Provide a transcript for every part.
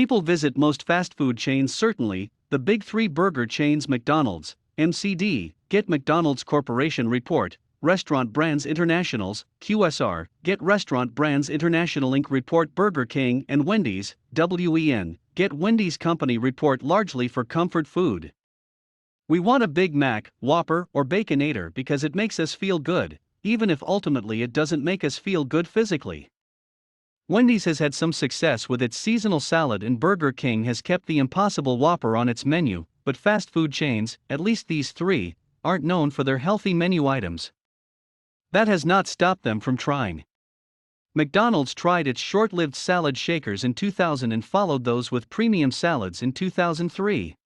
People visit most fast food chains certainly, the big three burger chains McDonald's, McD, Get McDonald's Corporation Report, Restaurant Brands International's, QSR, Get Restaurant Brands International Inc. Report Burger King and Wendy's, WEN, Get Wendy's Company Report largely for comfort food. We want a Big Mac, Whopper, or Baconator because it makes us feel good, even if ultimately it doesn't make us feel good physically. Wendy's has had some success with its seasonal salad and Burger King has kept the Impossible Whopper on its menu, but fast food chains, at least these three, aren't known for their healthy menu items. That has not stopped them from trying. McDonald's tried its short-lived salad shakers in 2000 and followed those with premium salads in 2003.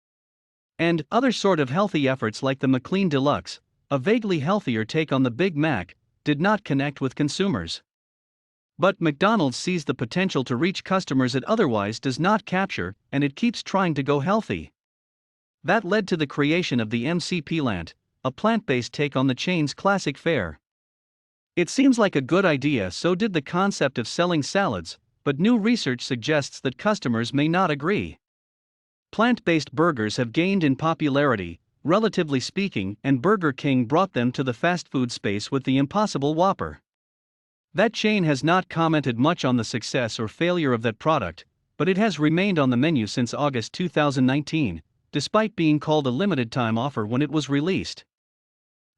And other sort of healthy efforts like the McLean Deluxe, a vaguely healthier take on the Big Mac, did not connect with consumers. But McDonald's sees the potential to reach customers it otherwise does not capture, and it keeps trying to go healthy. That led to the creation of the McPlant, a plant-based take on the chain's classic fare. It seems like a good idea, so did the concept of selling salads, but new research suggests that customers may not agree. Plant-based burgers have gained in popularity, relatively speaking, and Burger King brought them to the fast food space with the Impossible Whopper. That chain has not commented much on the success or failure of that product, but it has remained on the menu since August 2019, despite being called a limited-time offer when it was released.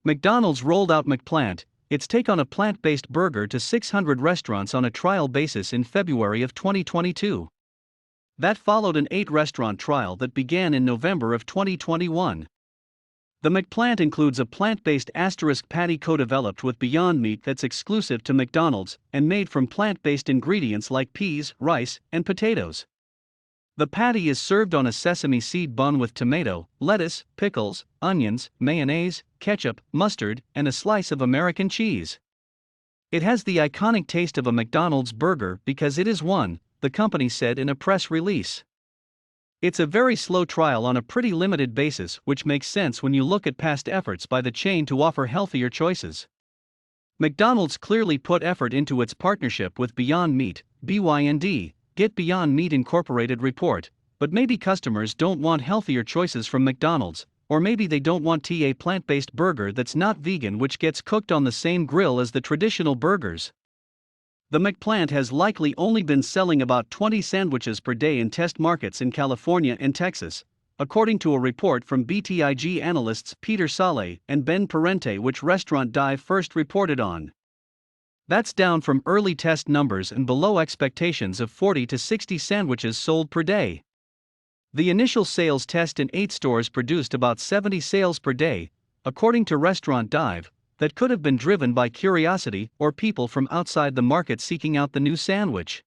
McDonald's rolled out McPlant, its take on a plant-based burger, to 600 restaurants on a trial basis in February of 2022. That followed an 8-restaurant trial that began in November of 2021. The McPlant includes a plant-based asterisk patty co-developed with Beyond Meat that's exclusive to McDonald's and made from plant-based ingredients like peas, rice, and potatoes. The patty is served on a sesame seed bun with tomato, lettuce, pickles, onions, mayonnaise, ketchup, mustard, and a slice of American cheese. It has the iconic taste of a McDonald's burger because it is one, the company said in a press release. It's a very slow trial on a pretty limited basis, which makes sense when you look at past efforts by the chain to offer healthier choices. McDonald's clearly put effort into its partnership with Beyond Meat, BYND, Get Beyond Meat Incorporated report, but maybe customers don't want healthier choices from McDonald's, or maybe they don't want a plant-based burger that's not vegan which gets cooked on the same grill as the traditional burgers. The McPlant has likely only been selling about 20 sandwiches per day in test markets in California and Texas, according to a report from BTIG analysts Peter Saleh and Ben Parente, which Restaurant Dive first reported on. That's down from early test numbers and below expectations of 40 to 60 sandwiches sold per day. The initial sales test in 8 stores produced about 70 sales per day, according to Restaurant Dive, that could have been driven by curiosity or people from outside the market seeking out the new sandwich.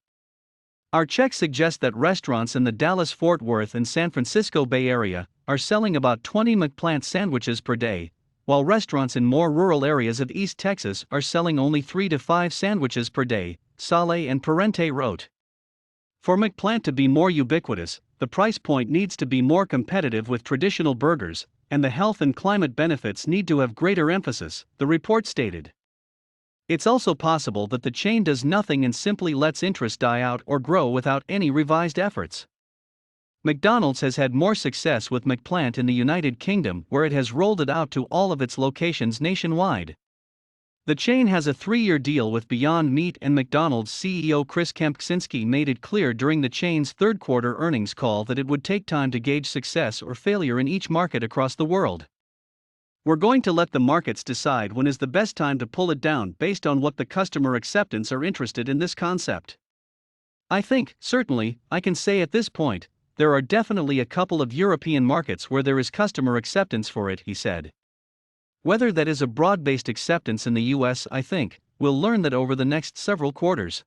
Our checks suggest that restaurants in the Dallas-Fort Worth and San Francisco Bay Area are selling about 20 McPlant sandwiches per day, while restaurants in more rural areas of East Texas are selling only 3 to 5 sandwiches per day, Saleh and Parente wrote. For McPlant to be more ubiquitous, the price point needs to be more competitive with traditional burgers, and the health and climate benefits need to have greater emphasis, the report stated. It's also possible that the chain does nothing and simply lets interest die out or grow without any revised efforts. McDonald's has had more success with McPlant in the United Kingdom, where it has rolled it out to all of its locations nationwide. The chain has a 3-year deal with Beyond Meat, and McDonald's CEO Chris Kempczynski made it clear during the chain's third-quarter earnings call that it would take time to gauge success or failure in each market across the world. We're going to let the markets decide when is the best time to pull it down based on what the customer acceptance are interested in this concept. I think, certainly, I can say at this point, there are definitely a couple of European markets where there is customer acceptance for it, he said. Whether that is a broad-based acceptance in the US, I think, we'll learn that over the next several quarters.